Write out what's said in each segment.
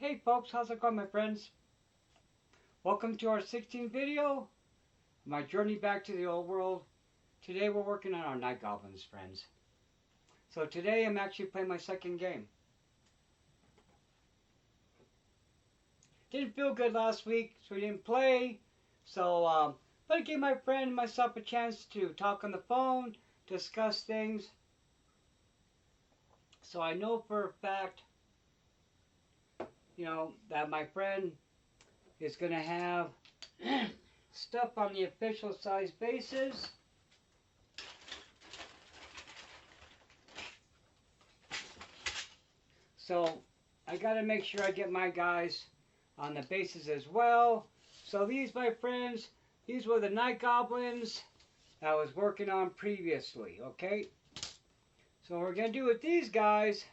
Hey folks, how's it going my friends? Welcome to our 16th video, my journey back to the old world. Today we're working on our Night Goblins, friends. So today I'm actually playing my second game. Didn't feel good last week, so we didn't play. So, but it gave my friend and myself a chance to talk on the phone, discuss things. So I know for a fact, that my friend is going to have stuff on the official size bases. So I got to make sure I get my guys on the bases as well. So these, my friends, these were the Night Goblins I was working on previously, okay? So what we're going to do with these guys,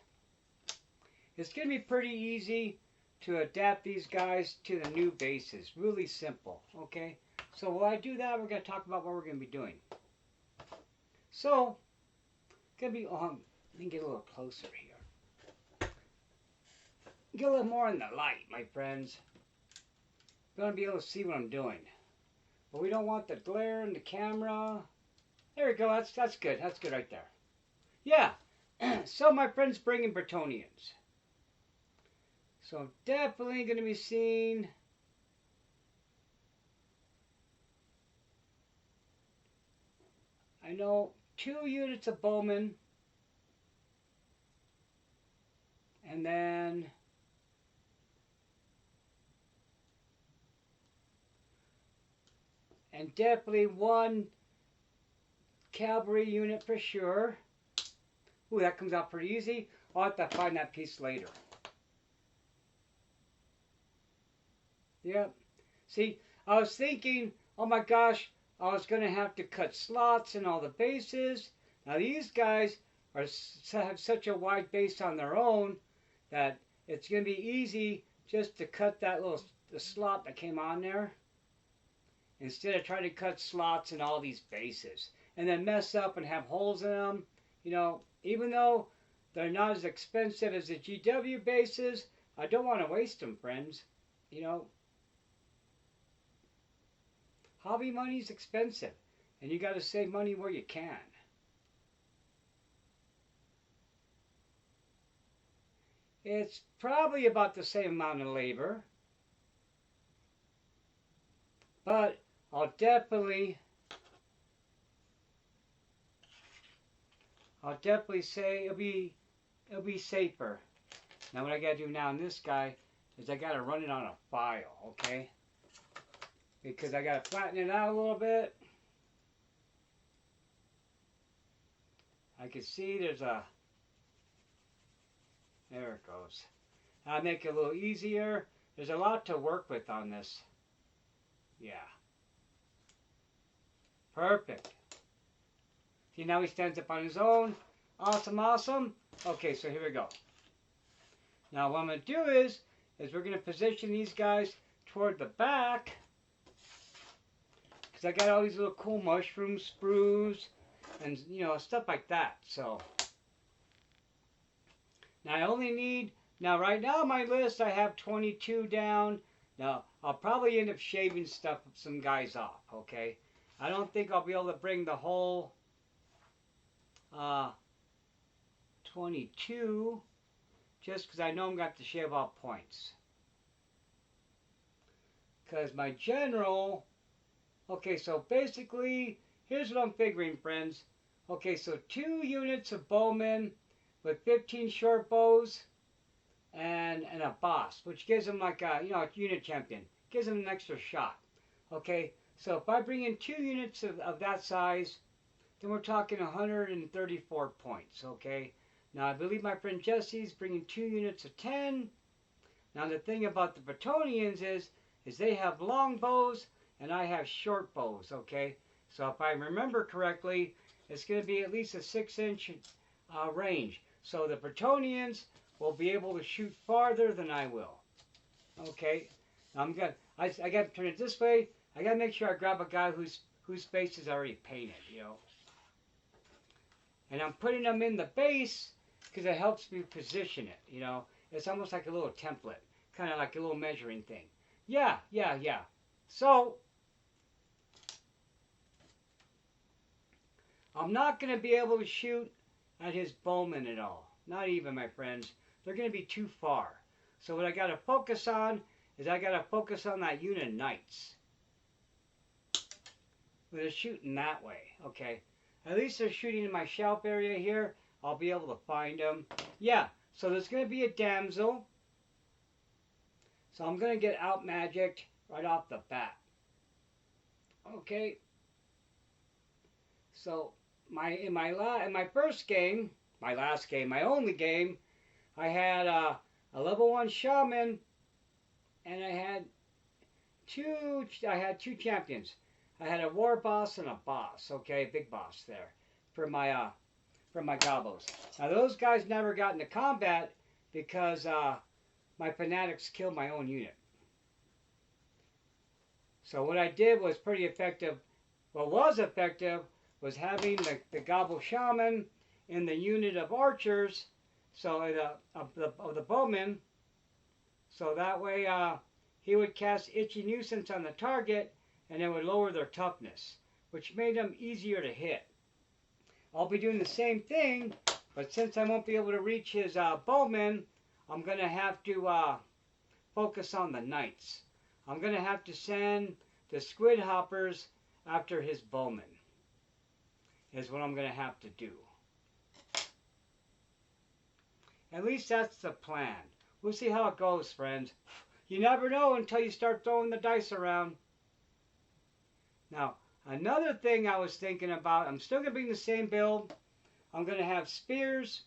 it's going to be pretty easy to adapt these guys to the new bases. Really simple, okay? So while I do that, we're going to talk about what we're going to be doing. So, going to be let me get a little closer here. Get a little more in the light, my friends. Going to be able to see what I'm doing. But we don't want the glare in the camera. There we go. That's good. That's good right there. Yeah. So my friends bringing Bretonnians. So definitely going to be seeing I know 2 units of bowmen, and then definitely 1 cavalry unit for sure. Ooh, that comes out pretty easy. I'll have to find that piece later. Yep. See, I was thinking, oh my gosh, I was going to have to cut slots in all the bases. Now these guys have such a wide base on their own that it's going to be easy just to cut that the slot that came on there, instead of trying to cut slots in all these bases and then mess up and have holes in them. Even though they're not as expensive as the GW bases, I don't want to waste them, friends. Hobby money is expensive, and you got to save money where you can. It's probably about the same amount of labor, but I'll definitely say it'll be safer. Now what I got to do now in this guy is I got to run it on a file, okay? Because I got to flatten it out a little bit. I can see there it goes. I'll make it a little easier. There's a lot to work with on this. Yeah. Perfect. See, now he stands up on his own. Awesome, awesome. Okay, so here we go. Now what I'm going to do is we're going to position these guys toward the back. Because I got all these little cool mushroom sprues and, stuff like that. So, now I only need, right now on my list I have 22 down. Now, I'll probably end up shaving some guys off, okay? I don't think I'll be able to bring the whole 22, just because I know I'm going to have to shave off points. Because my general, okay, so basically, here's what I'm figuring, friends. Okay, so 2 units of bowmen with 15 short bows and a boss, which gives them like a, a unit champion. Gives them an extra shot. Okay, so if I bring in 2 units of that size, then we're talking 134 points, okay? Now, I believe my friend Jesse's bringing 2 units of 10. Now, the thing about the Bretonnians is they have long bows and I have short bows, okay? So if I remember correctly, it's going to be at least a 6-inch range. So the Bretonnians will be able to shoot farther than I will. Okay? Now I got to turn it this way. I got to make sure I grab a guy whose face is already painted, And I'm putting them in the base because it helps me position it, It's almost like a little template. kind of like a little measuring thing. Yeah. So, I'm not going to be able to shoot at his bowmen at all. Not even, my friends. They're going to be too far. So what I got to focus on is I got to focus on that unit of knights. They're shooting that way, okay? At least they're shooting in my shelf area here. I'll be able to find them. Yeah, so there's going to be a damsel. So I'm going to get out magicked right off the bat. Okay. So in my first game, my last game, my only game, I had a level 1 shaman, and I had two champions. I had a war boss and a boss, okay, big boss there for my gobos. Now those guys never got into combat because my fanatics killed my own unit. So what I did was pretty effective. What was effective was having the gobble shaman in the unit of archers, so of the bowmen. So that way he would cast itchy nuisance on the target, and it would lower their toughness, which made them easier to hit. I'll be doing the same thing, but since I won't be able to reach his bowmen, I'm going to have to focus on the knights. I'm going to have to send the squid hoppers after his bowmen, is what I'm going to have to do. At least that's the plan. We'll see how it goes, friends. You never know until you start throwing the dice around. Now, another thing I was thinking about, I'm still going to bring the same build. I'm going to have spears,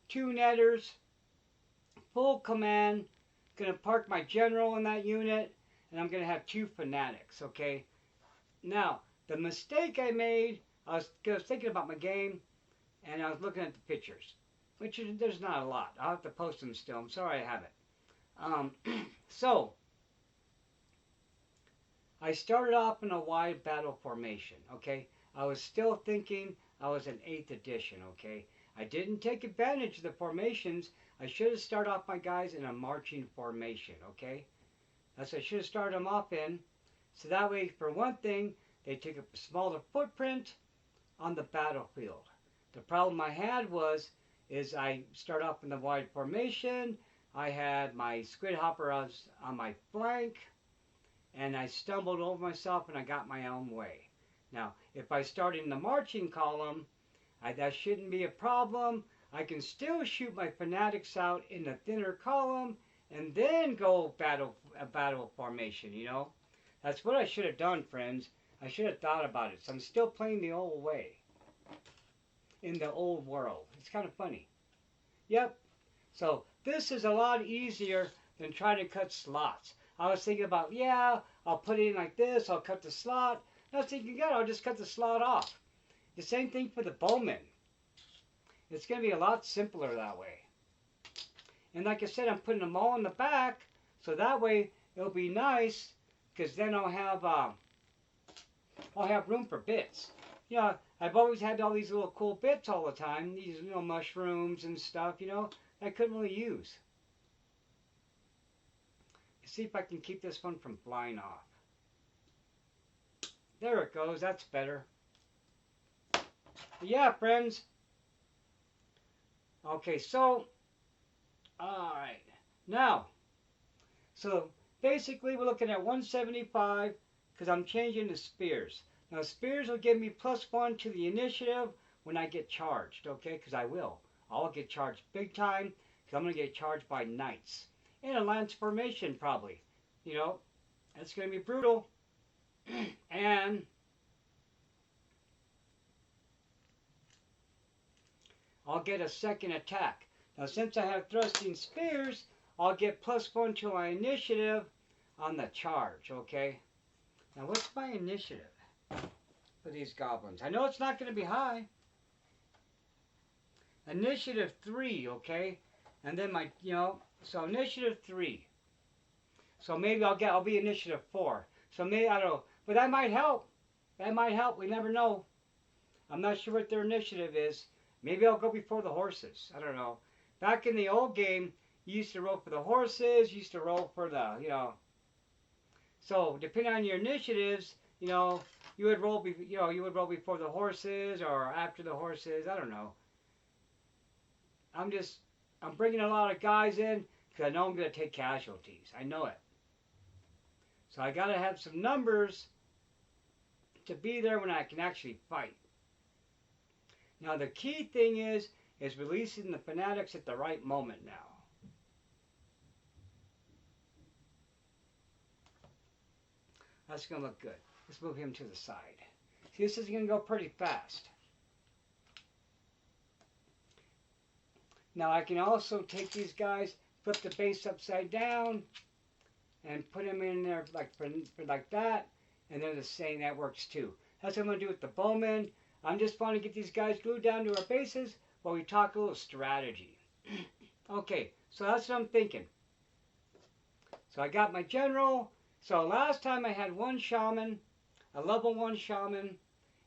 2 netters, full command. Going to park my general in that unit, and I'm going to have 2 fanatics, okay? Now, the mistake I made, I was thinking about my game, and I was looking at the pictures, which there's not a lot. I'll have to post them still. I'm sorry I haven't. So, I started off in a wide battle formation, okay? I was still thinking I was in 8th edition, okay? I didn't take advantage of the formations. I should have started off my guys in a marching formation, okay? That's what I should have started them off in. So that way, for one thing, they take a smaller footprint on the battlefield. The problem I had is I start off in the wide formation. I had my squid hopper on my flank, and I stumbled over myself and I got my own way. Now, if I start in the marching column, that shouldn't be a problem. I can still shoot my fanatics out in the thinner column and then go battle formation, you know. That's what I should have done, friends. I should have thought about it. So I'm still playing the old way in the old world. It's kind of funny. Yep. So this is a lot easier than trying to cut slots. I was thinking about, yeah, I'll put it in like this, I'll cut the slot. I was thinking, yeah, I'll just cut the slot off. The same thing for the bowmen. It's going to be a lot simpler that way. And like I said, I'm putting them all in the back, so that way it'll be nice, because then I'll have room for bits. You know, I've always had all these little cool bits all the time, these, you know, mushrooms and stuff, you know, I couldn't really use. See if I can keep this one from flying off. There it goes. That's better. Yeah, friends. Okay, so, alright. Now, so basically we're looking at 175 because I'm changing the spears. Now, spears will give me +1 to the initiative when I get charged, okay? Because I will. I'll get charged big time because I'm going to get charged by knights. In a lance formation, probably. You know, that's going to be brutal. And I'll get a second attack. Now, since I have thrusting spears, I'll get +1 to my initiative on the charge, okay? Now, what's my initiative for these goblins? I know it's not going to be high. Initiative 3, okay? And then my, you know, so initiative 3. So maybe I'll be initiative 4. So maybe, I don't know. But that might help. That might help. We never know. I'm not sure what their initiative is. Maybe I'll go before the horses. I don't know. Back in the old game, You used to roll for the horses. You used to roll for the, So depending on your initiatives, you would roll, you would roll before the horses or after the horses. I don't know. I'm bringing a lot of guys in because I know I'm going to take casualties. I know it. So I got to have some numbers to be there when I can actually fight. Now the key thing is releasing the fanatics at the right moment now. That's going to look good. Let's move him to the side. See, this is going to go pretty fast. Now I can also take these guys, flip the base upside down, and put them in there like that, and then the same, that works too. That's what I'm going to do with the bowmen. I'm just want to get these guys glued down to our bases while we talk a little strategy. Okay, so that's what I'm thinking. So I got my general. So last time I had one shaman, a level 1 shaman,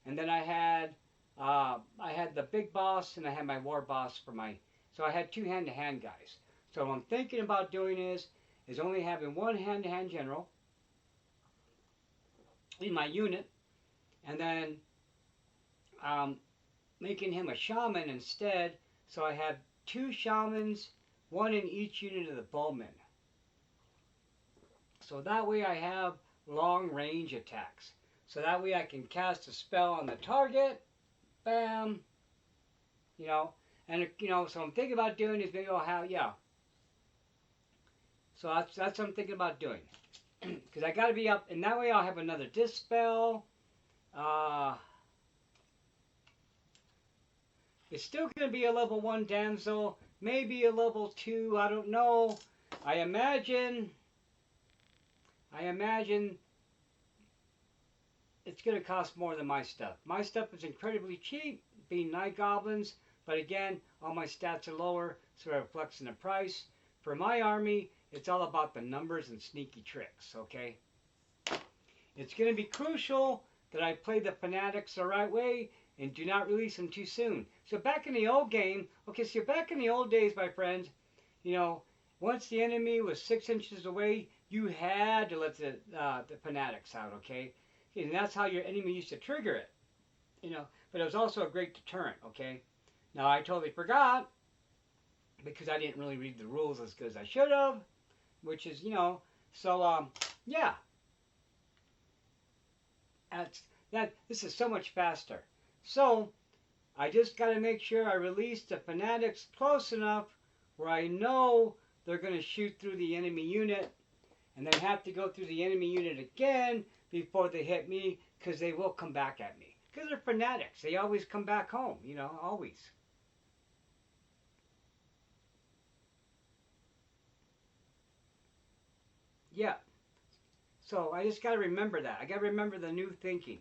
and then I had the big boss and I had my war boss for my. So I had 2 hand-to-hand guys. So what I'm thinking about doing is only having 1 hand-to-hand general in my unit, and then making him a shaman instead. So I have 2 shamans, 1 in each unit of the bowmen. So that way I have long range attacks. So that way I can cast a spell on the target. Bam. And so I'm thinking about doing is maybe I'll have, So that's what I'm thinking about doing. Because I got to be up, and that way I'll have another dispel. It's still going to be a level 1 damsel, maybe a level 2, I don't know. I imagine it's going to cost more than my stuff. My stuff is incredibly cheap, being Night Goblins, but again, all my stats are lower, so it reflects in the price. For my army, it's all about the numbers and sneaky tricks, okay? It's going to be crucial that I play the fanatics the right way and do not release them too soon. So back in the old game, back in the old days, my friends, once the enemy was 6 inches away, you had to let the fanatics out, okay? And that's how your enemy used to trigger it, But it was also a great deterrent, okay? Now, I totally forgot because I didn't really read the rules as good as I should have, which is, so, yeah. This is so much faster. So, I just got to make sure I release the fanatics close enough where I know they're going to shoot through the enemy unit and then have to go through the enemy unit again before they hit me, because they will come back at me. Because they're fanatics. They always come back home, always. Yeah. So I just got to remember that. I got to remember the new thinking.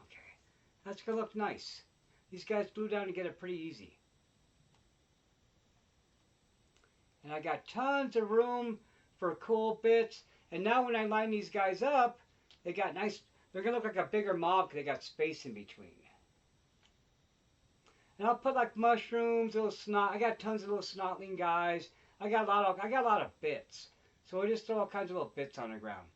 Okay. That's going to look nice. These guys blew down to get it pretty easy. And I got tons of room for cool bits. And now when I line these guys up, they got nice, they're going to look like a bigger mob because they got space in between. And I'll put like mushrooms, little snot. I got tons of little snotling guys. I got a lot of bits. So we'll just throw all kinds of little bits on the ground.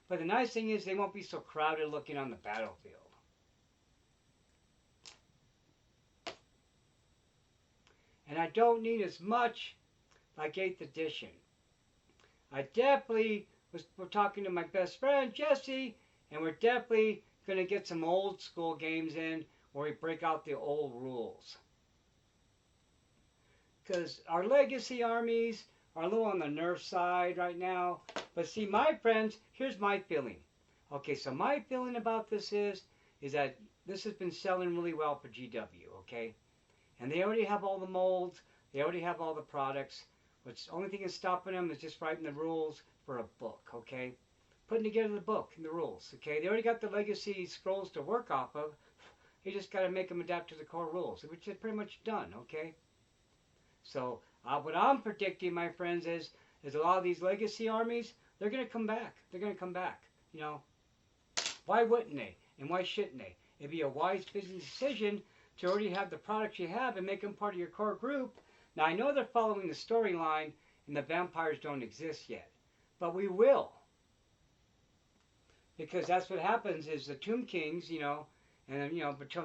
But the nice thing is they won't be so crowded looking on the battlefield. And I don't need as much like 8th edition. I definitely we're talking to my best friend Jesse, and we're definitely going to get some old school games in where we break out the old rules. Because our legacy armies are a little on the nerf side right now. But see, my friends, here's my feeling. Okay, so my feeling about this is that this has been selling really well for GW, okay? And they already have all the molds. They already have all the products. What's the only thing that's stopping them is just writing the rules for a book, okay? Putting together the book and the rules, okay? They already got the legacy scrolls to work off of. You just got to make them adapt to the core rules, which is pretty much done, okay? So what I'm predicting, my friends, is a lot of these legacy armies, they're going to come back. They're going to come back, Why wouldn't they? And why shouldn't they? It'd be a wise business decision to already have the products you have and make them part of your core group. Now, I know they're following the storyline and the vampires don't exist yet, but we will. Because that's what happens is the Tomb Kings, and then,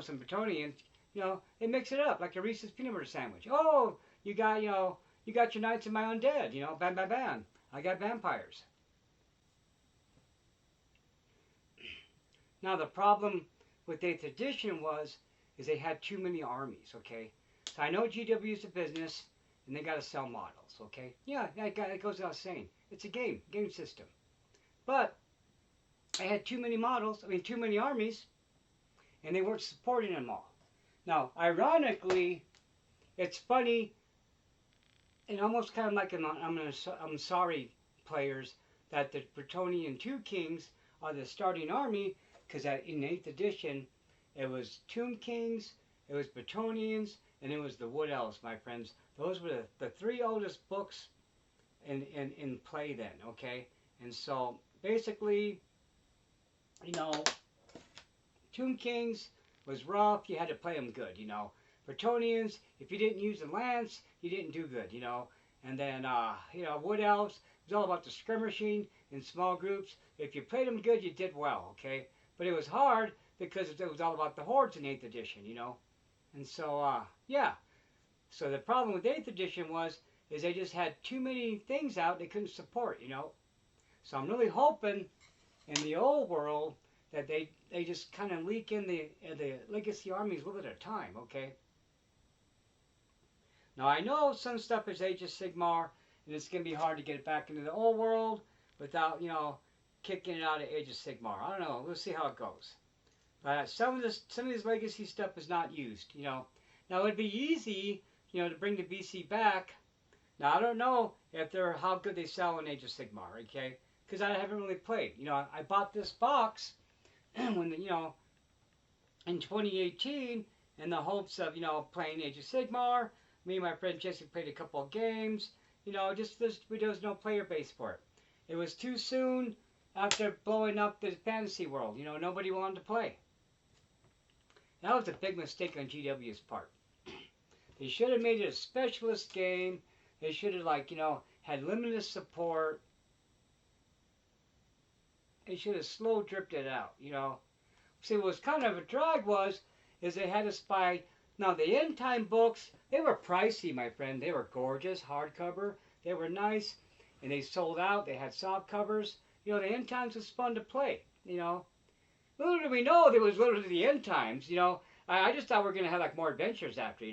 some Bretonians, they mix it up like a Reese's peanut butter sandwich. Oh, you got your Knights and my Undead, bam, bam, bam. I got vampires. Now, the problem with 8th edition is they had too many armies, okay? So I know GW is a business, and they got to sell models, okay? Yeah, it goes without saying. It's a game system. But I had too many too many armies, and they weren't supporting them all. Now, ironically, it's funny, and almost kind of like I'm sorry, players, that the Bretonian 2 Kings are the starting army, because in 8th edition, it was Tomb Kings, it was Bretonians, and it was the Wood Elves, my friends. Those were the 3 oldest books in play then, okay? And so, basically, Tomb Kings was rough. You had to play them good, Bretonians, if you didn't use the lance, you didn't do good, And then, Wood Elves, it was all about the skirmishing in small groups. If you played them good, you did well, okay? But it was hard because it was all about the hordes in 8th edition, And so, yeah. So the problem with 8th edition is they just had too many things out they couldn't support, So I'm really hoping in the old world that they just kind of leak in the legacy armies a little bit at a time, okay? Now I know some stuff is Age of Sigmar, and it's going to be hard to get it back into the old world without, kicking it out of Age of Sigmar. I don't know. We'll see how it goes. But some of this legacy stuff is not used, Now it'd be easy, to bring the BC back. Now I don't know how good they sell in Age of Sigmar, okay? Because I haven't really played. I bought this box when in 2018 in the hopes of playing Age of Sigmar. Me and my friend Jesse played a couple of games. There was no player base for it. It was too soon after blowing up the fantasy world. Nobody wanted to play. That was a big mistake on GW's part. They should have made it a specialist game. They should have had limited support. They should have slow dripped it out, See, what was kind of a drag is they had us buy. Now, the end time books, they were pricey, my friend. They were gorgeous, hardcover. They were nice, and they sold out. They had soft covers. The end times was fun to play, Little did we know there was little to the end times, I just thought we were going to have more adventures after,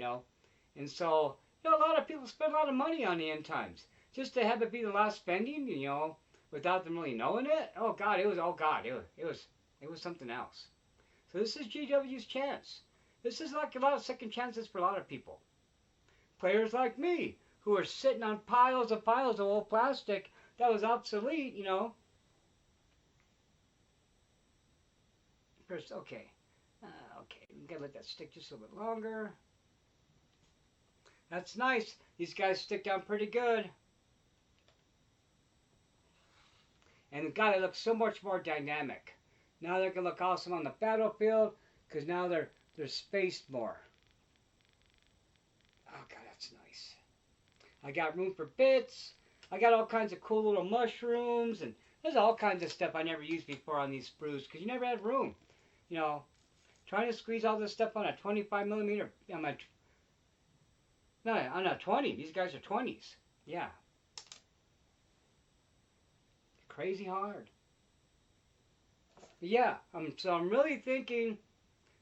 And so, a lot of people spent a lot of money on the end times. Just to have it be the last spending, without them really knowing it. Oh God, it was something else. So this is GW's chance. This is like a lot of second chances for a lot of people. Players like me, who are sitting on piles of old plastic that was obsolete, First, okay. Okay, I'm gonna let that stick just a little bit longer. That's nice. These guys stick down pretty good. And God, it looks so much more dynamic. Now they're gonna look awesome on the battlefield because now they're spaced more. Oh God, that's nice. I got room for bits. I got all kinds of cool little mushrooms, and there's all kinds of stuff I never used before on these sprues because you never had room. Trying to squeeze all this stuff on a 25 millimeter. On a 20. These guys are 20s. Yeah. Crazy hard. But yeah, so I'm really thinking,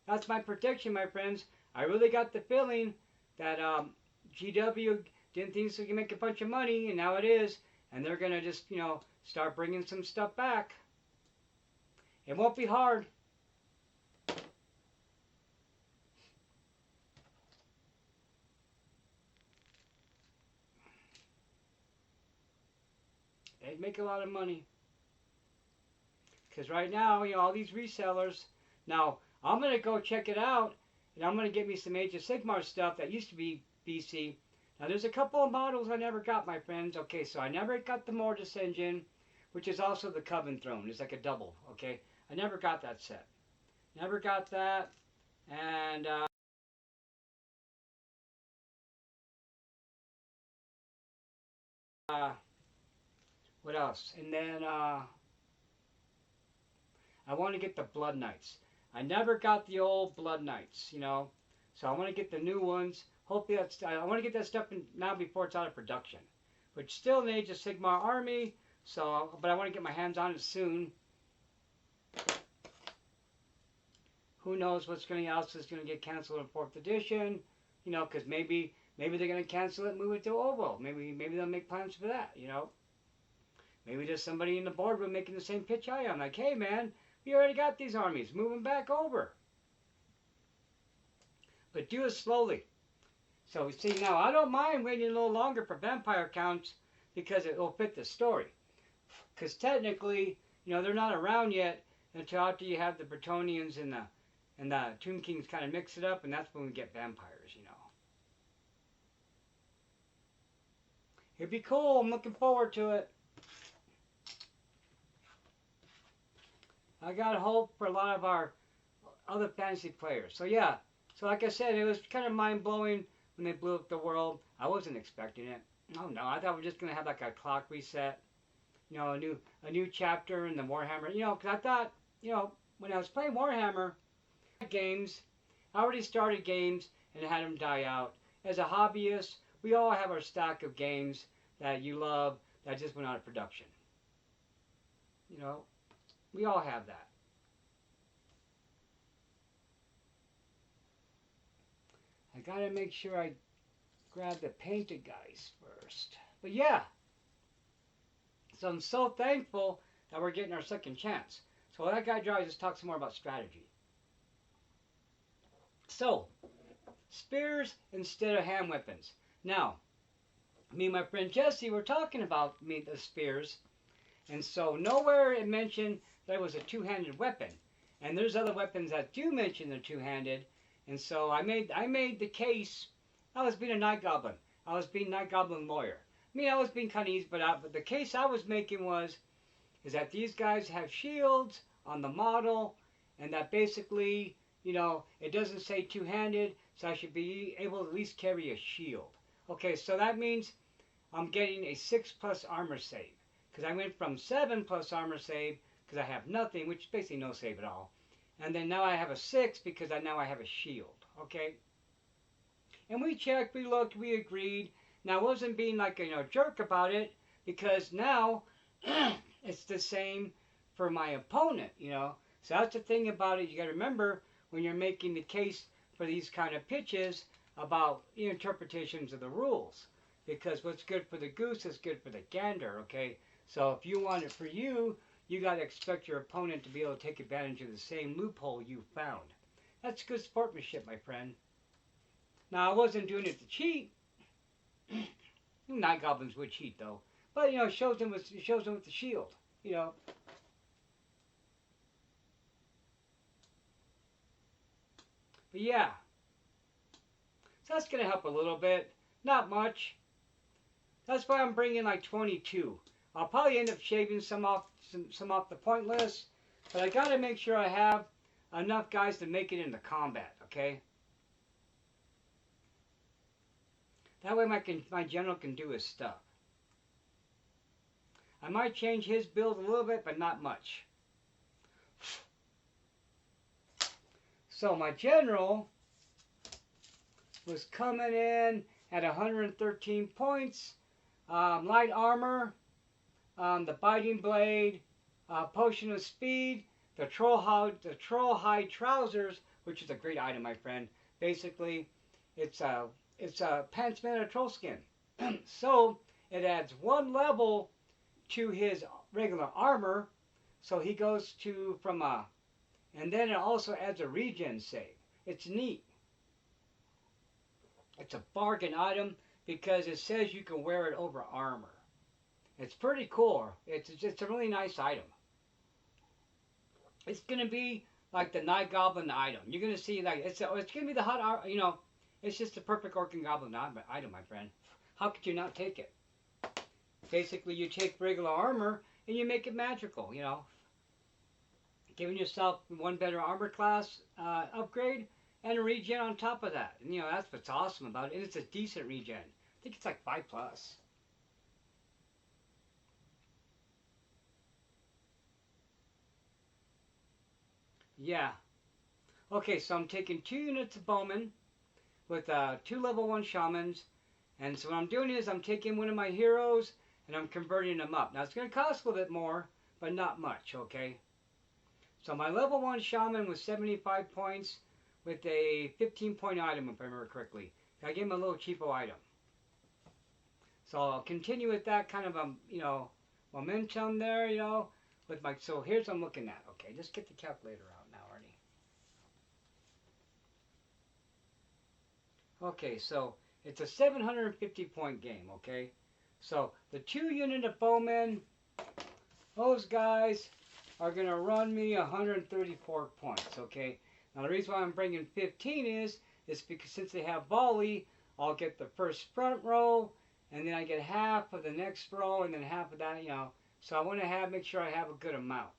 that's my prediction, my friends. I really got the feeling that GW didn't think this was going to make a bunch of money, and now it is. And they're going to just, start bringing some stuff back. It won't be hard. They'd make a lot of money. Because right now, all these resellers. Now, I'm going to go check it out. And I'm going to get me some Age of Sigmar stuff that used to be BC. Now, there's a couple of models I never got, my friends. Okay, so I never got the Mortis engine, which is also the Coven Throne. It's like a double, okay? I never got that set. Never got that. And what else? And then I want to get the Blood Knights. I never got the old Blood Knights, you know. So I want to get the new ones. Hopefully I want to get that stuff in now before it's out of production. Which still needs a Sigmar army. So, but I want to get my hands on it soon. Who knows what's else is going to get canceled in 4th edition? You know, because maybe they're going to cancel it and move it to Old World. Maybe they'll make plans for that. You know. Maybe there's somebody in the boardroom making the same pitch I am. Like, hey man, we already got these armies. Move them back over. But do it slowly. So see now, I don't mind waiting a little longer for vampire counts because it will fit the story. Because technically, you know, they're not around yet until after you have the Bretonnians and the Tomb Kings kind of mix it up, and that's when we get vampires, you know. It'd be cool. I'm looking forward to it. I got hope for a lot of our other fantasy players. So yeah, so like I said, it was kind of mind-blowing when they blew up the world. I wasn't expecting it. Oh no, I thought we were just going to have like a clock reset. You know, a new chapter in the Warhammer. You know, because I thought, you know, when I was playing Warhammer games, I already started games and had them die out. As a hobbyist, we all have our stack of games that you love that just went out of production. You know, we all have that. I gotta make sure I grab the painted guys first. But yeah, so I'm so thankful that we're getting our second chance. So what I gotta do is just talk some more about strategy. So, spears instead of hand weapons. Now, me and my friend Jesse were talking about the spears, and so nowhere it mentioned that it was a two-handed weapon. And there's other weapons that do mention they're two-handed. And so I made the case. I was being a Night Goblin. I was being Night Goblin lawyer. I mean, I was being kind of easy, but the case I was making is that these guys have shields on the model, and that basically, you know, it doesn't say two-handed, so I should be able to at least carry a shield. Okay, so that means I'm getting a 6+ armor save, because I went from 7+ armor save because I have nothing, which is basically no save at all. And then now I have a 6 because now I have a shield, okay? And we checked, we looked, we agreed. Now I wasn't being like a jerk about it, because now it's the same for my opponent, you know? So that's the thing about it. You got to remember when you're making the case for these kind of pitches about interpretations of the rules. Because what's good for the goose is good for the gander, okay? So if you want it for you, you got to expect your opponent to be able to take advantage of the same loophole you found. That's good sportsmanship, my friend. Now, I wasn't doing it to cheat. Night Goblins would cheat, though. But, you know, it shows them with the shield, you know. But, yeah. So that's going to help a little bit. Not much. That's why I'm bringing like 22. I'll probably end up shaving some off the point list, but I got to make sure I have enough guys to make it into combat, okay? That way my general can do his stuff. I might change his build a little bit, but not much. So my general was coming in at 113 points, light armor, the biting blade, potion of speed, the troll hide trousers, which is a great item, my friend. Basically, it's pants made out of troll skin. So it adds 1 level to his regular armor, so he goes to and then it also adds a regen save. It's neat. It's a bargain item because it says you can wear it over armor. It's pretty cool. It's a really nice item. It's gonna be like the Night Goblin item. You're gonna see like it's gonna be the hot, you know. It's just the perfect Orc and Goblin item, my friend. How could you not take it? Basically, you take regular armor and you make it magical. You know, giving yourself 1 better armor class upgrade and a regen on top of that. And you know that's what's awesome about it. And it's a decent regen. I think it's like 5+. Yeah. Okay, so I'm taking 2 units of bowmen with 2 level 1 shamans. And so what I'm doing is I'm taking one of my heroes and I'm converting them up. Now it's going to cost a little bit more, but not much, okay? So my level 1 shaman was 75 points with a 15-point item, if I remember correctly. I gave him a little cheapo item. So I'll continue with that kind of momentum there, with my, so here's what I'm looking at. Okay, just get the calculator out now, Arnie. Okay, so it's a 750 point game, okay? So the 2 unit of bowmen, those guys are going to run me 134 points, okay? Now the reason why I'm bringing 15 is because since they have volley, I'll get the first front row, and then I get half of the next row, and then half of that, So I want to make sure I have a good amount.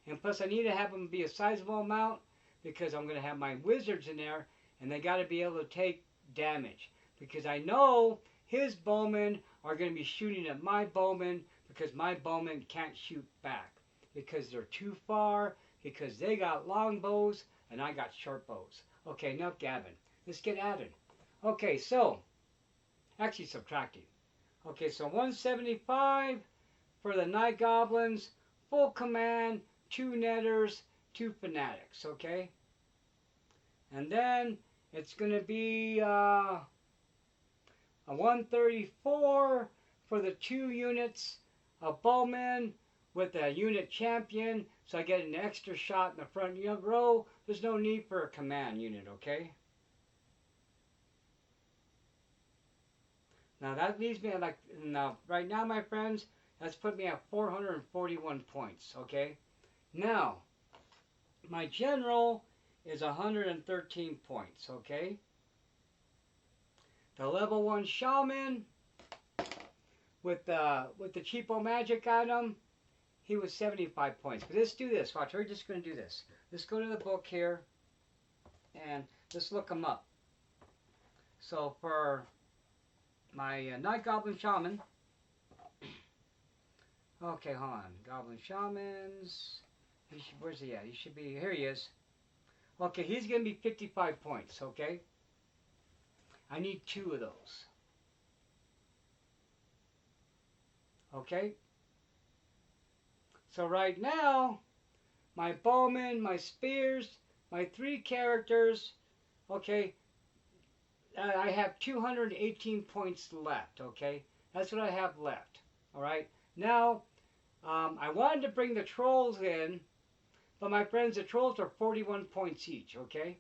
And plus I need to have them be a sizable amount because I'm going to have my wizards in there, and they got to be able to take damage. Because I know his bowmen are going to be shooting at my bowmen because my bowmen can't shoot back. Because they're too far, because they got long bows, and I got short bows. Okay, enough gabbing. Let's get at it. Okay, so, actually subtracting. Okay, so 175 for the Night Goblins, full command, 2 netters, 2 fanatics, okay? And then it's going to be a 134 for the 2 units of bowmen with a unit champion, so I get an extra shot in the front row. There's no need for a command unit, okay? Now that leaves me at right now, my friends, that's put me at 441 points, okay? Now, my general is 113 points, okay? The level 1 shaman with the cheapo magic item, he was 75 points. But let's do this. Watch, we're just going to do this. Let's go to the book here and let's look them up. So for my Night Goblin Shaman, okay, hold on. Goblin Shamans, where's he at? He should be, here he is. Okay, he's going to be 55 points, okay? I need 2 of those. Okay? So right now, my bowmen, my spears, my 3 characters, okay, I have 218 points left, okay? That's what I have left, all right? Now, I wanted to bring the trolls in, but my friends, the trolls are 41 points each, okay?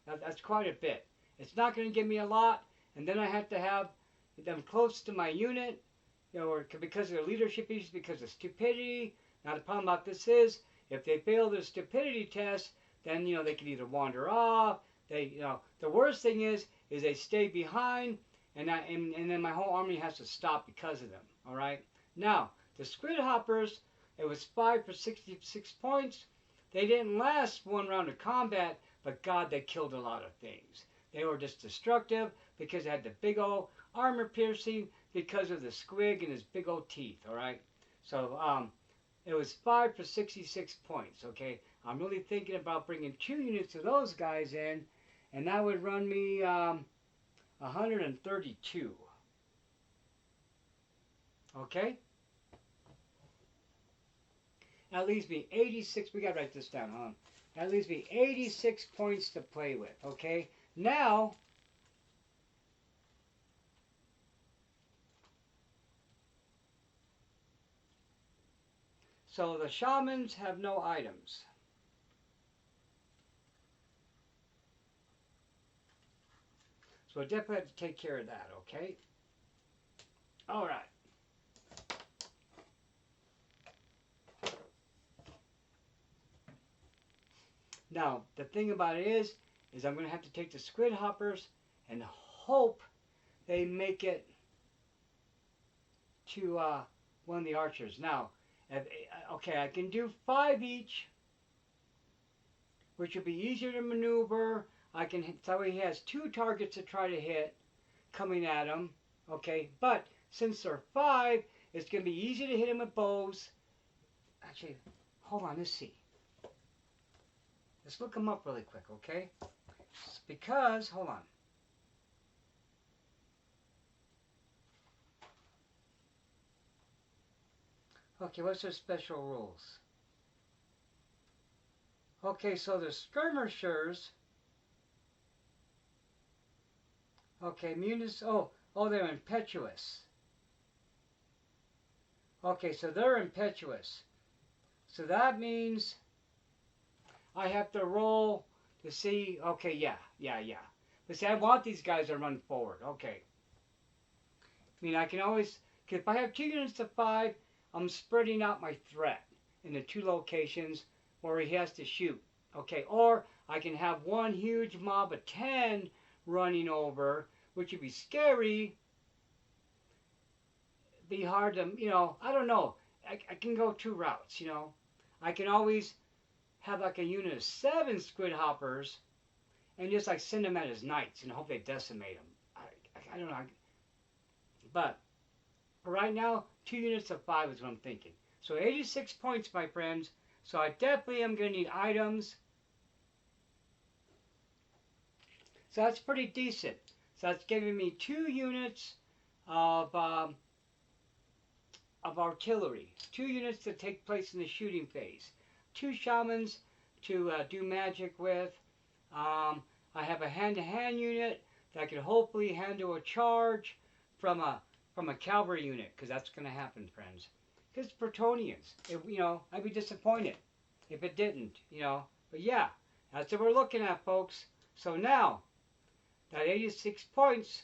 That's quite a bit. It's not going to give me a lot, and then I have to have them close to my unit, or because of their leadership issues, because of stupidity. Now the problem about this is, if they fail their stupidity test, then they can either wander off. The worst thing is they stay behind, and then my whole army has to stop because of them. All right. Now the squid hoppers, it was 5 for 66 points. They didn't last 1 round of combat, but God, they killed a lot of things. They were just destructive because they had the big old armor piercing because of the squig and his big old teeth, all right? So it was 5 for 66 points, okay? I'm really thinking about bringing 2 units of those guys in, and that would run me 132. Okay? That leaves me 86. We got to write this down, huh? That leaves me 86 points to play with, okay? Now, so the shamans have no items. So I definitely have to take care of that, okay? All right. Now, the thing about it is I'm going to have to take the squid hoppers and hope they make it to one of the archers. Now, okay, I can do 5 each, which will be easier to maneuver. So he has 2 targets to try to hit coming at him, okay? But since they're 5, it's going to be easy to hit him with bows. Actually, hold on, let's see. Let's look them up really quick, okay? Because, hold on. Okay, what's their special rules? Okay, so the skirmishers. Okay, they're impetuous. Okay, so they're impetuous. So that means I have to roll to see. Okay, yeah. But see, I want these guys to run forward. Okay. I mean, I can always, cause if I have 2 units of 5, I'm spreading out my threat in the 2 locations where he has to shoot. Okay, or I can have one huge mob of 10 running over, which would be scary. Be hard to, I don't know. I can go 2 routes, I can always have like a unit of 7 squid hoppers and just like send them at his knights and hope they decimate them. I don't know. But right now, 2 units of 5 is what I'm thinking. So 86 points, my friends. So I definitely am going to need items. So that's pretty decent. So that's giving me 2 units of artillery. 2 units to take place in the shooting phase. 2 shamans to do magic with. I have a hand-to-hand unit that can hopefully handle a charge from a cavalry unit, because that's going to happen, friends. Because Bretonians, I'd be disappointed if it didn't, But yeah, that's what we're looking at, folks. So now, that 86 points,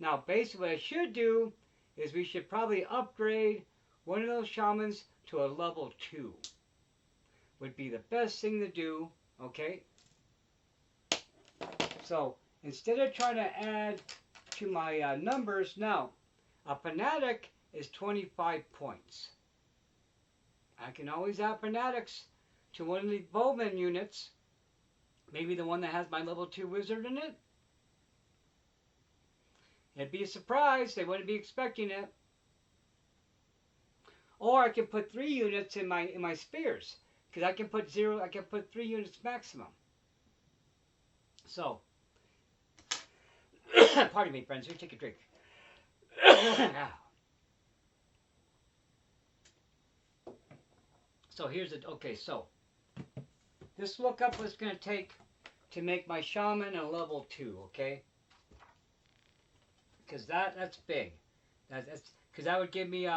now basically what I should do is we should probably upgrade one of those shamans to a level 2. Would be the best thing to do, okay? So, instead of trying to add to my numbers, now, a fanatic is 25 points. I can always add fanatics to one of the bowman units. Maybe the one that has my level 2 wizard in it. It'd be a surprise. They wouldn't be expecting it. Or I can put 3 units in my spears, because I can put 3 units maximum. So, pardon me, friends. Let me take a drink. So here's it. Okay, so just look up what it's going to take to make my shaman a level 2. Okay, because that's big. That's because that would give me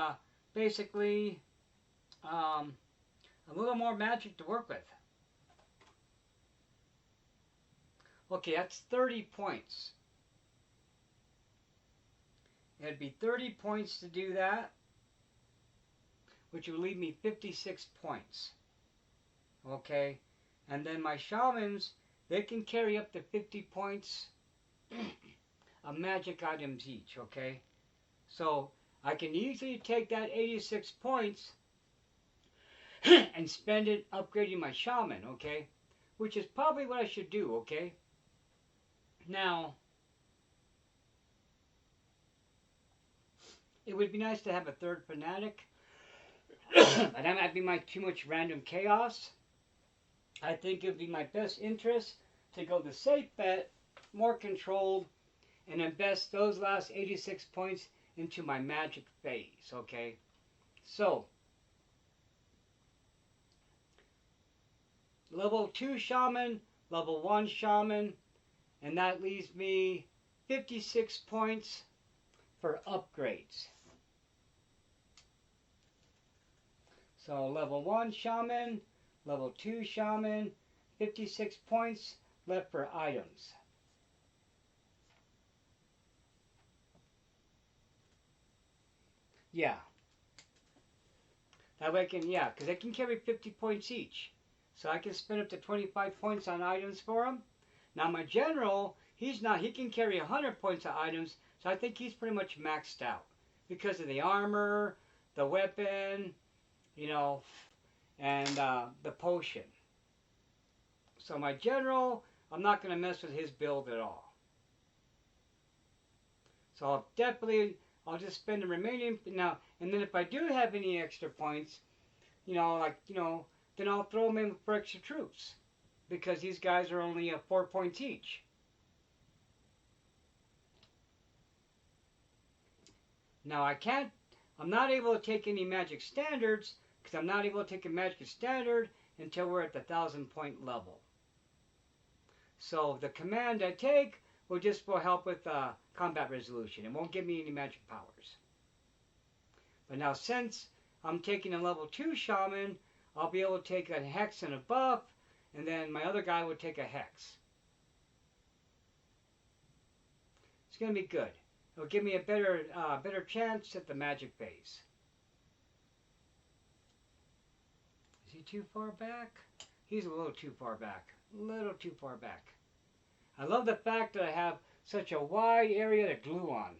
basically a little more magic to work with. Okay, that's 30 points. It'd be 30 points to do that, which would leave me 56 points. Okay, and then my shamans, they can carry up to 50 points of magic items each. Okay, so I can easily take that 86 points and spend it upgrading my shaman. Okay, which is probably what I should do. Okay, now it would be nice to have a 3rd fanatic. But that might be too much random chaos. I think it would be my best interest to go the safe bet, more controlled, and invest those last 86 points into my magic phase. Okay, so level 2 shaman, level 1 shaman, and that leaves me 56 points for upgrades. So level 1 shaman, level 2 shaman, 56 points left for items. Yeah. That way I can, because they can carry 50 points each. So I can spend up to 25 points on items for them. Now my general, he can carry 100 points of items, so I think he's pretty much maxed out. Because of the armor, the weapon, and the potion. So my general, I'm not going to mess with his build at all. So I'll just spend the remaining, now, and then if I do have any extra points, then I'll throw them in for extra troops. because these guys are only 4 points each. Now I'm not able to take any magic standards because I'm not able to take a magic standard until we're at the 1,000-point level. So the command I take will help with combat resolution. It won't give me any magic powers. But now since I'm taking a level 2 shaman, I'll be able to take a hex and a buff, and then my other guy would take a hex. It's going to be good. It'll give me a better chance at the magic phase. Is he too far back? He's a little too far back. A little too far back. I love the fact that I have such a wide area to glue on.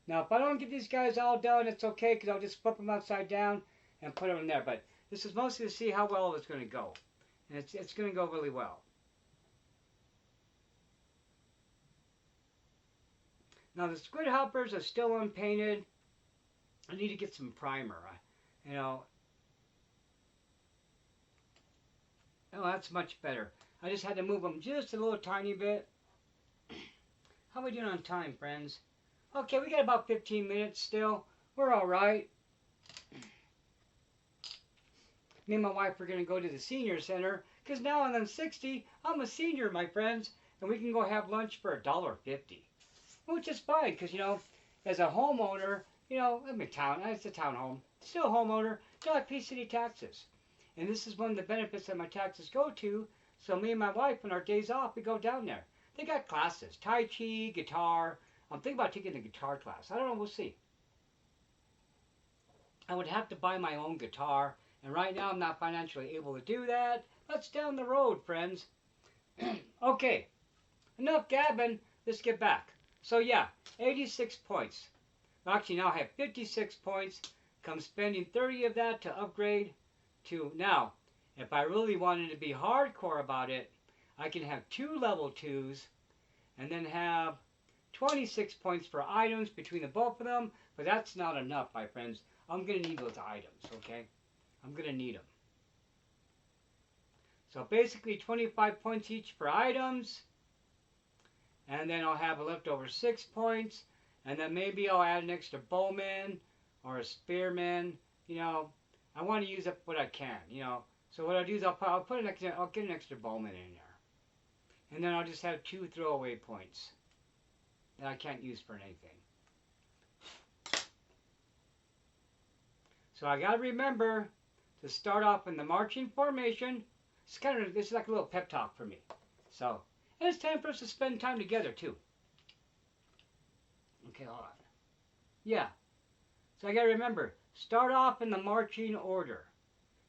Now, if I don't get these guys all done, it's okay, because I'll just flip them upside down and put them in there. But this is mostly to see how well it's going to go. And it's going to go really well. Now, the squid hoppers are still unpainted. I need to get some primer. Oh, that's much better. I just had to move them just a little tiny bit. How are we doing on time, friends? Okay, we got about 15 minutes still. We're all right. Me and my wife are going to go to the senior center because now I'm 60. I'm a senior, my friends, and we can go have lunch for $1.50, which is fine because, as a homeowner, I'm in town. It's a townhome. Still a homeowner. I pay city taxes. And this is one of the benefits that my taxes go to. So me and my wife, on our days off, we go down there. They got classes. Tai Chi, guitar. I'm thinking about taking the guitar class. I don't know. We'll see. I would have to buy my own guitar. And right now I'm not financially able to do that. That's down the road, friends. Okay. Enough gabbing. Let's get back. So yeah, 86 points. Actually, now I have 56 points. Come spending 30 of that to upgrade to... Now, if I really wanted to be hardcore about it, I can have 2 level 2s and then have 26 points for items between the both of them. But that's not enough, my friends. I'm going to need those items, okay? I'm going to need them. So basically 25 points each for items. And then I'll have a leftover 6 points. And then maybe I'll add an extra bowman or a spearman. I want to use up what I can, So what I'll do is I'll get an extra bowman in there. And then I'll just have 2 throwaway points that I can't use for anything. So I got to remember to start off in the marching formation. This is like a little pep talk for me. So, and it's time for us to spend time together too. Okay, hold on. Yeah. So I got to remember, start off in the marching order.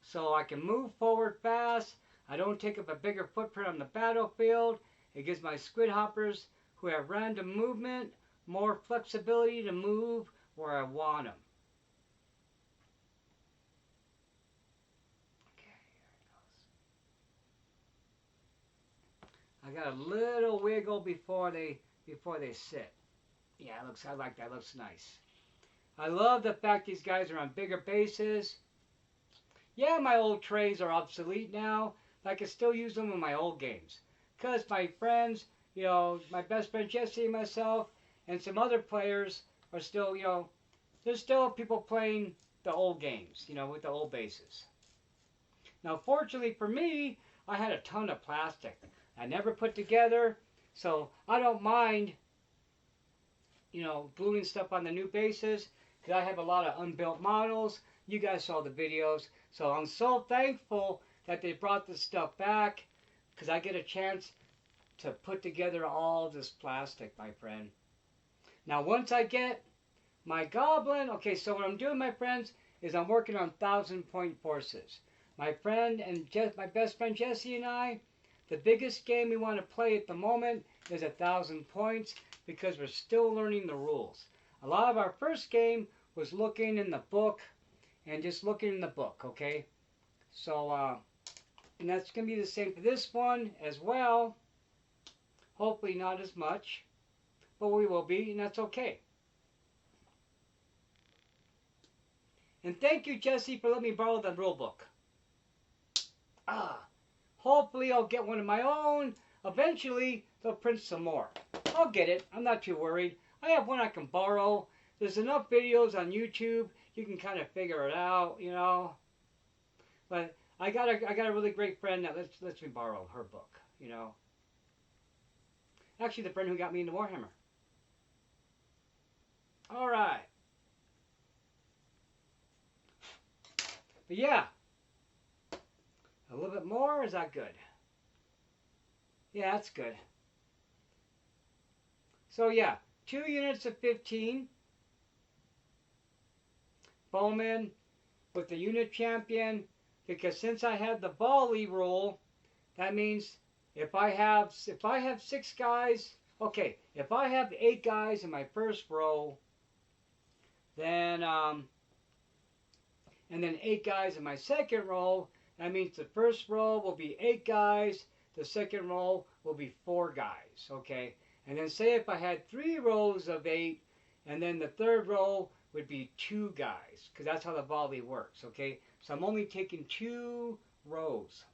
So I can move forward fast. I don't take up a bigger footprint on the battlefield. It gives my squid hoppers who have random movement more flexibility to move where I want them. I got a little wiggle before they sit. Yeah, I like that. Looks nice. I love the fact these guys are on bigger bases. Yeah, my old trays are obsolete now. But I can still use them in my old games. Because my friends, my best friend Jesse and myself, and some other players are still, there's still people playing the old games, with the old bases. Now, fortunately for me, I had a ton of plastic. I never put together, so I don't mind, gluing stuff on the new bases, because I have a lot of unbuilt models. You guys saw the videos, so I'm so thankful that they brought this stuff back, because I get a chance to put together all this plastic, my friend. Now, once I get my goblin, okay, so what I'm doing, my friends, is I'm working on 1,000-point forces. My friend and my best friend Jesse and I, the biggest game we want to play at the moment is 1,000 points because we're still learning the rules. A lot of our first game was looking in the book and just looking in the book, okay? So, and that's going to be the same for this one as well. Hopefully not as much, but we will be, and that's okay. And thank you, Jesse, for letting me borrow the rule book. Hopefully I'll get one of my own. Eventually they'll print some more. I'll get it. I'm not too worried. I have one I can borrow. There's enough videos on YouTube. You can kind of figure it out, you know. But I got a really great friend that lets me borrow her book, you know. Actually, the friend who got me into Warhammer. All right. But yeah, a little bit more. Is that good? Yeah, that's good. So yeah, 2 units of 15. Bowman with the unit champion, because since I have the volley rule, that means if I have 6 guys, okay, if I have 8 guys in my first row, then and then 8 guys in my second row, that means the first row will be 8 guys, the second row will be 4 guys, okay? And then say if I had 3 rows of 8, and then the third row would be 2 guys, because that's how the volley works, okay? So I'm only taking 2 rows.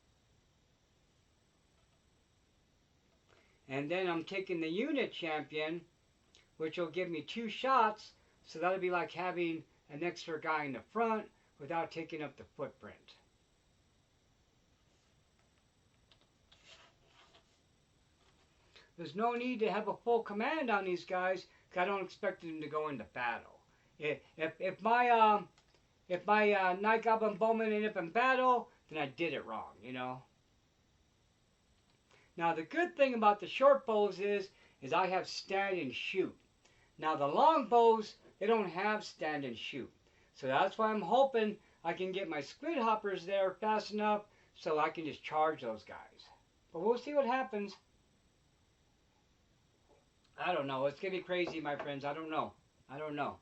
And then I'm taking the unit champion, which will give me 2 shots, so that'll be like having an extra guy in the front without taking up the footprint. There's no need to have a full command on these guys, because I don't expect them to go into battle. If my Night Goblin Bowman ended up in battle, then I did it wrong, you know. Now the good thing about the short bows is I have stand and shoot. Now the long bows, they don't have stand and shoot. So that's why I'm hoping I can get my squid hoppers there fast enough so I can just charge those guys. But we'll see what happens. I don't know. It's going to be crazy, my friends. I don't know. I don't know.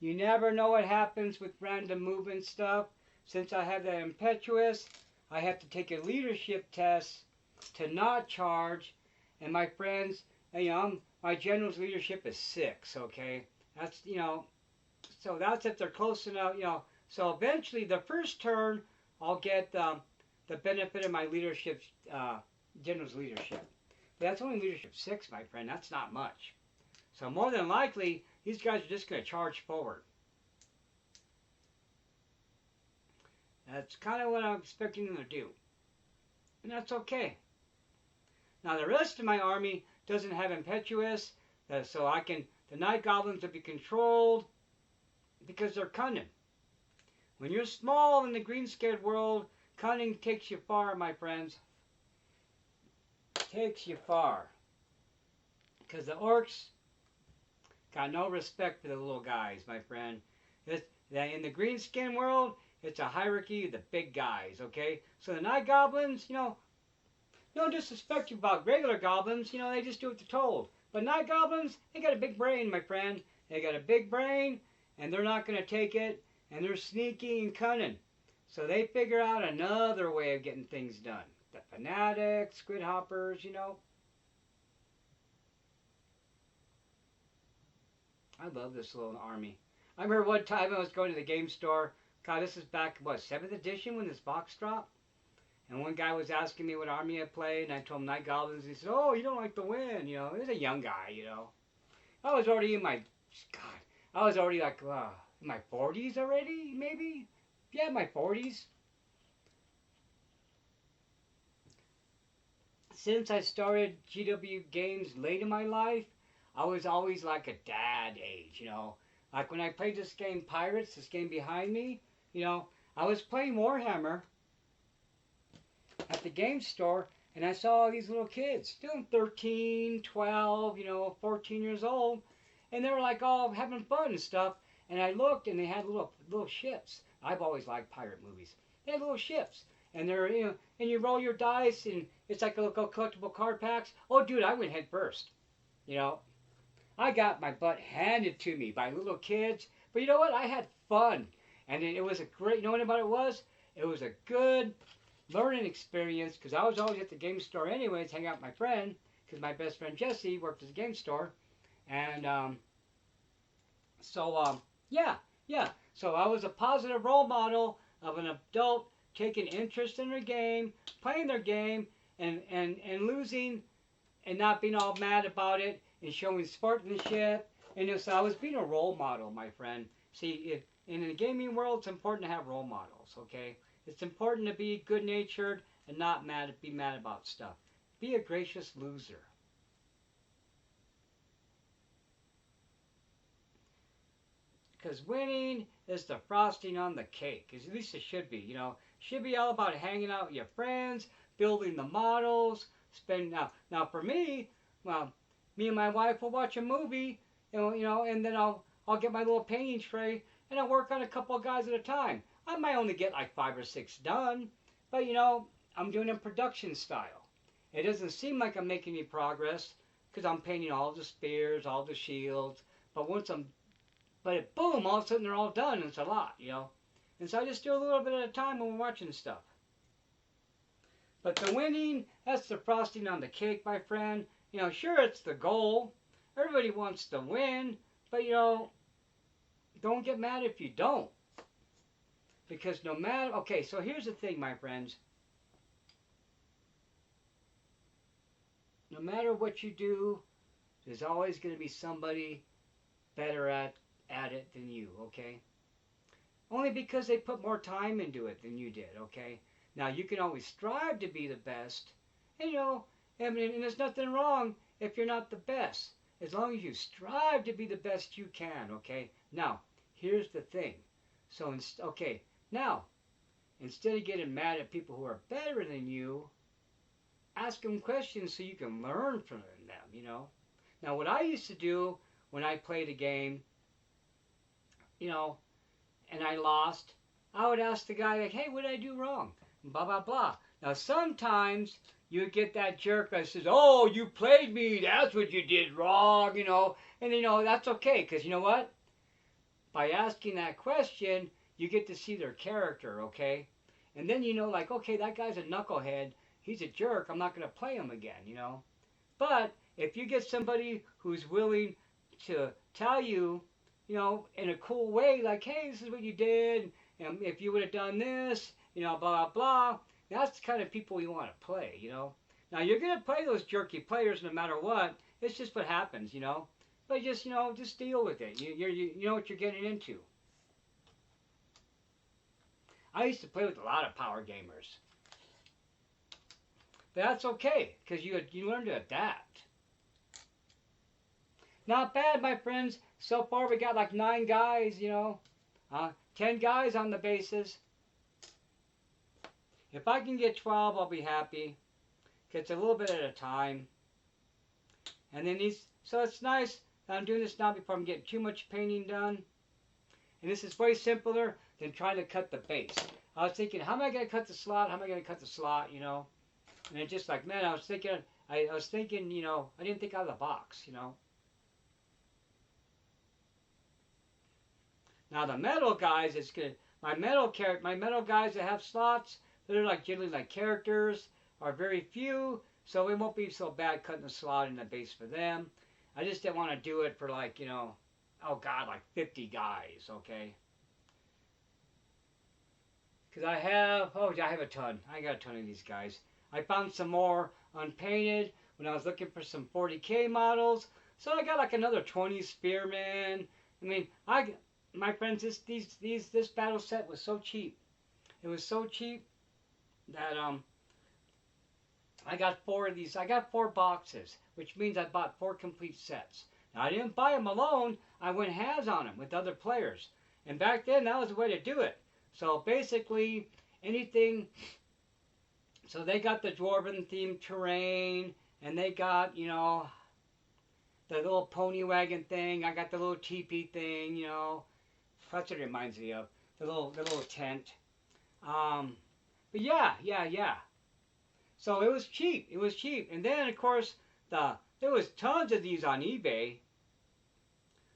You never know what happens with random movement stuff. Since I have that impetuous, I have to take a leadership test to not charge. And my friends, you know, my general's leadership is 6, okay? That's, you know, so that's if they're close enough, you know. So eventually, the first turn, I'll get the benefit of my leadership, general's leadership. But that's only leadership 6, my friend. That's not much. So more than likely, these guys are just going to charge forward. That's kind of what I'm expecting them to do. And that's okay. Now the rest of my army doesn't have impetuous, so the Night Goblins will be controlled because they're cunning. When you're small in the green scared world, cunning takes you far, my friends. Takes you far. Because the orcs got no respect for the little guys, my friend. In the green skin world, it's a hierarchy of the big guys, okay? So the Night Goblins, you know, no disrespect about regular goblins, you know, they just do what they're told. But Night Goblins, they got a big brain, my friend. They got a big brain, and they're not going to take it, and they're sneaky and cunning. So they figure out another way of getting things done. The fanatics, squid hoppers, you know. I love this little army. I remember one time I was going to the game store. God, this is back, what, 7th edition when this box dropped? And one guy was asking me what army I played, and I told him Night Goblins. He said, oh, you don't like the win, you know. He was a young guy, you know. I was already in my, God, I was already like, in my 40s already, maybe? Yeah, my 40s. Since I started GW games late in my life, I was always like a dad age, you know. Like when I played this game, Pirates, this game behind me, you know, I was playing Warhammer at the game store, and I saw all these little kids, still 13, 12, you know, 14 years old, and they were like all having fun and stuff. And I looked, and they had little ships. I've always liked pirate movies. They had little ships, and they're, you know, and you roll your dice, and it's like a little collectible card packs. Oh, dude, I went head first. You know, I got my butt handed to me by little kids, but you know what? I had fun, and it was a great. You know what about it was? It was a good learning experience because I was always at the game store anyways, hanging out with my friend, because my best friend Jesse worked at the game store, and yeah. So I was a positive role model of an adult taking interest in their game, playing their game, and losing and not being all mad about it and showing sportsmanship. And so I was being a role model, my friend. See, in the gaming world, it's important to have role models, okay? It's important to be good-natured and not be mad about stuff. Be a gracious loser. Because winning is the frosting on the cake. At least it should be, you know. Should be all about hanging out with your friends, building the models, now for me, well, me and my wife will watch a movie, and then I'll get my little painting tray and I'll work on a couple of guys at a time. I might only get like 5 or 6 done, but I'm doing it production style. It doesn't seem like I'm making any progress because I'm painting all the spears, all the shields, but boom, all of a sudden they're all done, and it's a lot. And so I just do a little bit at a time when we're watching stuff. But the winning, that's the frosting on the cake, my friend. Sure, it's the goal. Everybody wants to win, but don't get mad if you don't. Because no matter, okay, so here's the thing, my friends. No matter what you do, there's always going to be somebody better at it than you, okay? Only because they put more time into it than you did, okay? Now, you can always strive to be the best, and and there's nothing wrong if you're not the best, as long as you strive to be the best you can, okay? Now, here's the thing. So, now, instead of getting mad at people who are better than you, ask them questions so you can learn from them, Now, what I used to do when I played a game, and I lost, I would ask the guy, like, hey, what did I do wrong? Blah, blah, blah. Now, sometimes you get that jerk that says, oh, you played me, that's what you did wrong, and, that's okay, because you know what? By asking that question, you get to see their character, okay? And then like, okay, that guy's a knucklehead, he's a jerk, I'm not going to play him again, But if you get somebody who's willing to tell you, in a cool way, like, hey, this is what you did, and if you would have done this, blah, blah, blah, that's the kind of people you want to play, Now, you're going to play those jerky players no matter what. It's just what happens, But just deal with it. You know what you're getting into. I used to play with a lot of power gamers. But that's okay, because you learn to adapt. Not bad, my friends. So far, we got like 9 guys, 10 guys on the bases. If I can get 12, I'll be happy. It's a little bit at a time. And then so it's nice that I'm doing this now before I'm getting too much painting done. And this is way simpler than trying to cut the base. I was thinking, how am I going to cut the slot? How am I going to cut the slot, And it's just like, man, I was thinking, I didn't think out of the box, Now the metal guys, it's good. My metal guys that have slots, they're generally like characters, are very few, so it won't be so bad cutting the slot in the base for them. I just didn't want to do it for like 50 guys, okay? Because I have a ton. I got a ton of these guys. I found some more unpainted when I was looking for some 40K models, so I got like another 20 spearmen. I mean, my friends, this battle set was so cheap. It was so cheap that I got 4 of these. I got 4 boxes, which means I bought 4 complete sets. Now I didn't buy them alone. I went halves on them with other players, and back then that was the way to do it. So basically anything. So they got the dwarven themed terrain, and they got the little pony wagon thing. I got the little teepee thing, That's what it reminds me of. The little tent. But yeah. So it was cheap. It was cheap. And then of course there was tons of these on eBay.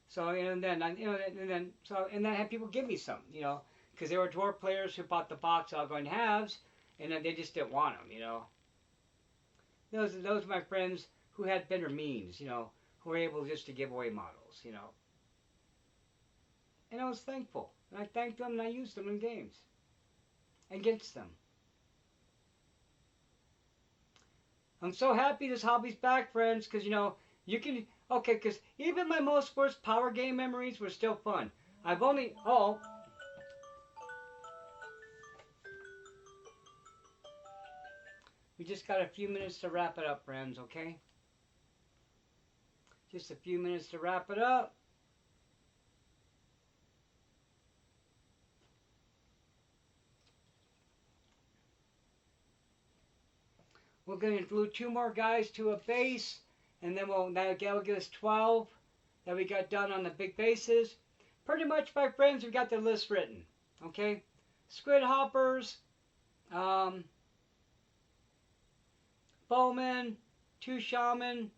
So and then I had people give me some, because there were dwarf players who bought the box all going halves, and then they just didn't want them, Those are my friends who had better means, who were able just to give away models, And I was thankful. And I thank them and I use them in games. Against them. I'm so happy this hobby's back, friends, because, you know, you can... Okay, because even my most worst power game memories were still fun. I've only... Oh. We just got a few minutes to wrap it up, friends, okay? Just a few minutes to wrap it up. We're going to glue 2 more guys to a base, and then that'll give us 12 that we got done on the big bases. Pretty much, my friends, we've got the list written, okay? Squid hoppers, bowmen, 2 shaman.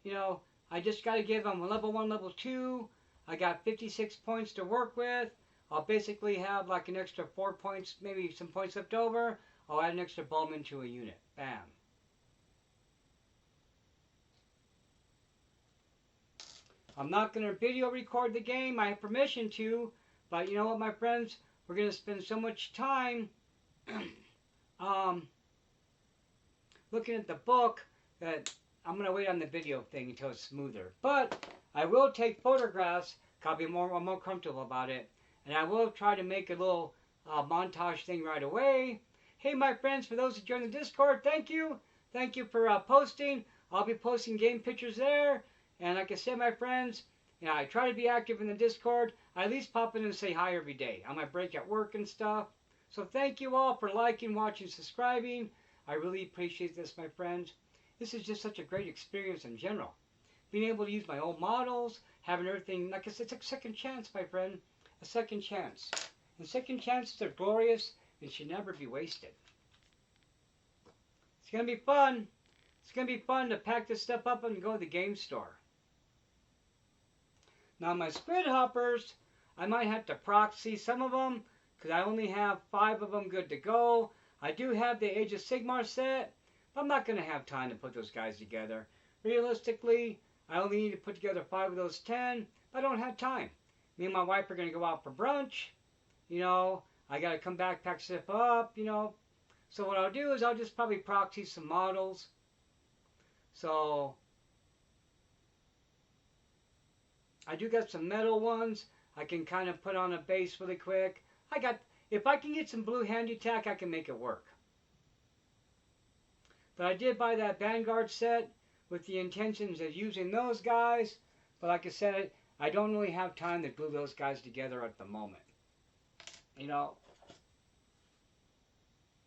You know, I just got to give them level 1, level 2. I got 56 points to work with. I'll basically have like an extra 4 points, maybe some points left over. I'll add an extra bowman to a unit. Bam. I'm not going to video record the game. I have permission to. But you know what, my friends? We're going to spend so much time looking at the book that I'm going to wait on the video thing until it's smoother. But I will take photographs because I'll be more comfortable about it. And I will try to make a little montage thing right away. Hey, my friends, for those who joined the Discord, thank you. Thank you for posting. I'll be posting game pictures there. And like I said, my friends, you know, I try to be active in the Discord. I at least pop in and say hi every day on my break at work and stuff. So thank you all for liking, watching, subscribing. I really appreciate this, my friends. This is just such a great experience in general. Being able to use my old models, having everything, like I said, it's a second chance, my friend. A second chance. And second chances are glorious and should never be wasted. It's going to be fun. It's going to be fun to pack this stuff up and go to the game store. Now my squid hoppers, I might have to proxy some of them because I only have 5 of them good to go. I do have the Age of Sigmar set, but I'm not going to have time to put those guys together. Realistically, I only need to put together 5 of those 10, but I don't have time. Me and my wife are going to go out for brunch. You know, I got to come back, pack stuff up, you know. So what I'll do is I'll just probably proxy some models. So I do got some metal ones. I can kind of put on a base really quick. If I can get some blue handy tack, I can make it work. But I did buy that Vanguard set with the intentions of using those guys. But like I said, I don't really have time to glue those guys together at the moment. You know,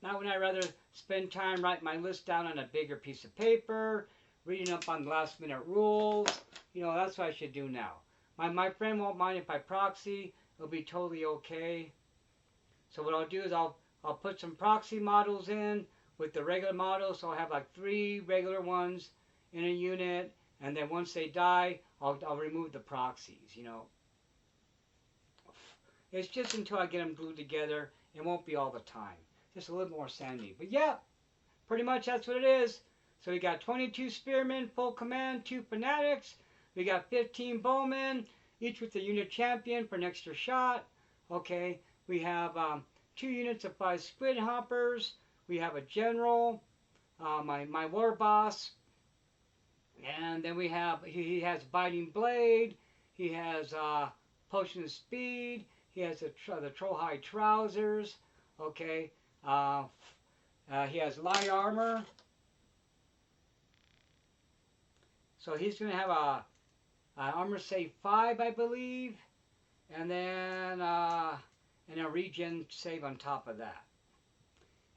now when I'd rather spend time writing my list down on a bigger piece of paper, reading up on last minute rules. You know, that's what I should do now. My friend won't mind if I proxy. It'll be totally okay. So what I'll do is I'll put some proxy models in with the regular models. So I'll have like 3 regular ones in a unit. And then once they die, I'll remove the proxies, you know. It's just until I get them glued together. It won't be all the time. Just a little more sanity. But yeah, pretty much that's what it is. So we got 22 spearmen, full command, 2 fanatics. We got 15 bowmen, each with a unit champion for an extra shot. Okay, we have 2 units of 5 squid hoppers. We have a general, my war boss. And then we have, he has biting blade. He has potion of speed. He has the troll high trousers. Okay, he has light armor. So he's going to have a armor save 5, I believe, and then a regen save on top of that.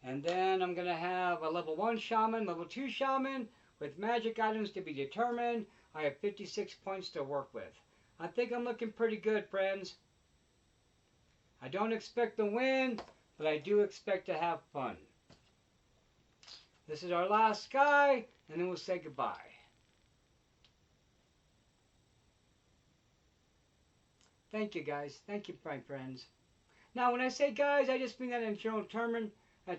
And then I'm going to have a level 1 shaman, level 2 shaman with magic items to be determined. I have 56 points to work with. I think I'm looking pretty good, friends. I don't expect to win, but I do expect to have fun. This is our last guy, and then we'll say goodbye. Thank you, guys. Thank you, my friends. Now, when I say guys, I just mean that in general term. I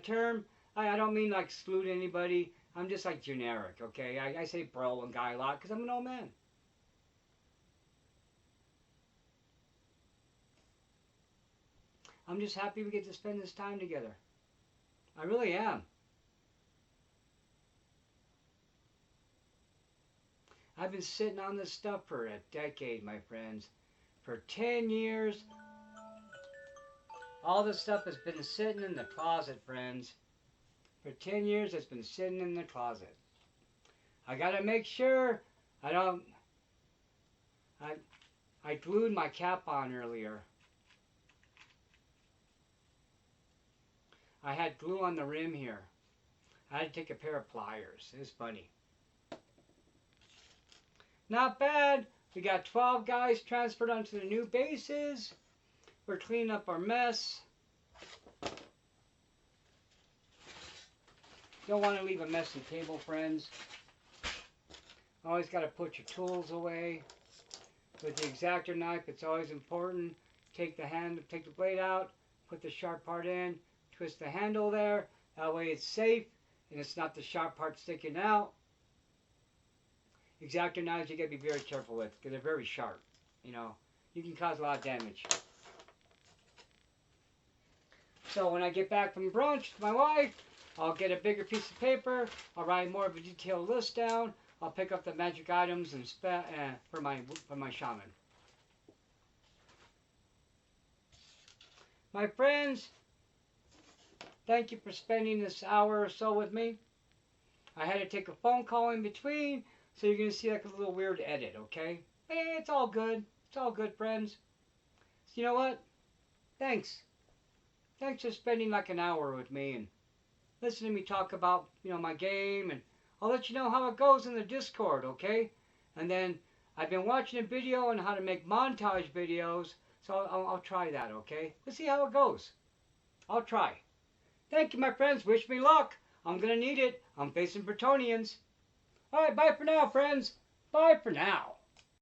don't mean like exclude anybody. I'm just like generic, okay? I say bro and guy a lot because I'm an old man. I'm just happy we get to spend this time together. I really am. I've been sitting on this stuff for a decade, my friends. For 10 years, all this stuff has been sitting in the closet, friends. For 10 years, it's been sitting in the closet. I gotta make sure I don't... I glued my cap on earlier. I had glue on the rim here. I had to take a pair of pliers. It's funny. Not bad. We got 12 guys transferred onto the new bases. We're cleaning up our mess. Don't want to leave a messy table, friends. Always got to put your tools away. With the X-Acto knife, it's always important. Take the blade out, put the sharp part in, twist the handle there. That way it's safe and it's not the sharp part sticking out. X-Acto knives you got to be very careful with because they're very sharp. You know, you can cause a lot of damage. So when I get back from brunch with my wife, I'll get a bigger piece of paper. I'll write more of a detailed list down. I'll pick up the magic items and for my shaman. My friends, thank you for spending this hour or so with me. I had to take a phone call in between, so you're going to see like a little weird edit, okay? Hey, it's all good. It's all good, friends. So you know what? Thanks. Thanks for spending like an hour with me and listening to me talk about, my game, and I'll let you know how it goes in the Discord, okay? And then I've been watching a video on how to make montage videos, so I'll try that, okay? Let's see how it goes. I'll try. Thank you, my friends. Wish me luck. I'm going to need it. I'm facing Bretonians. All right, bye for now, friends. Bye for now.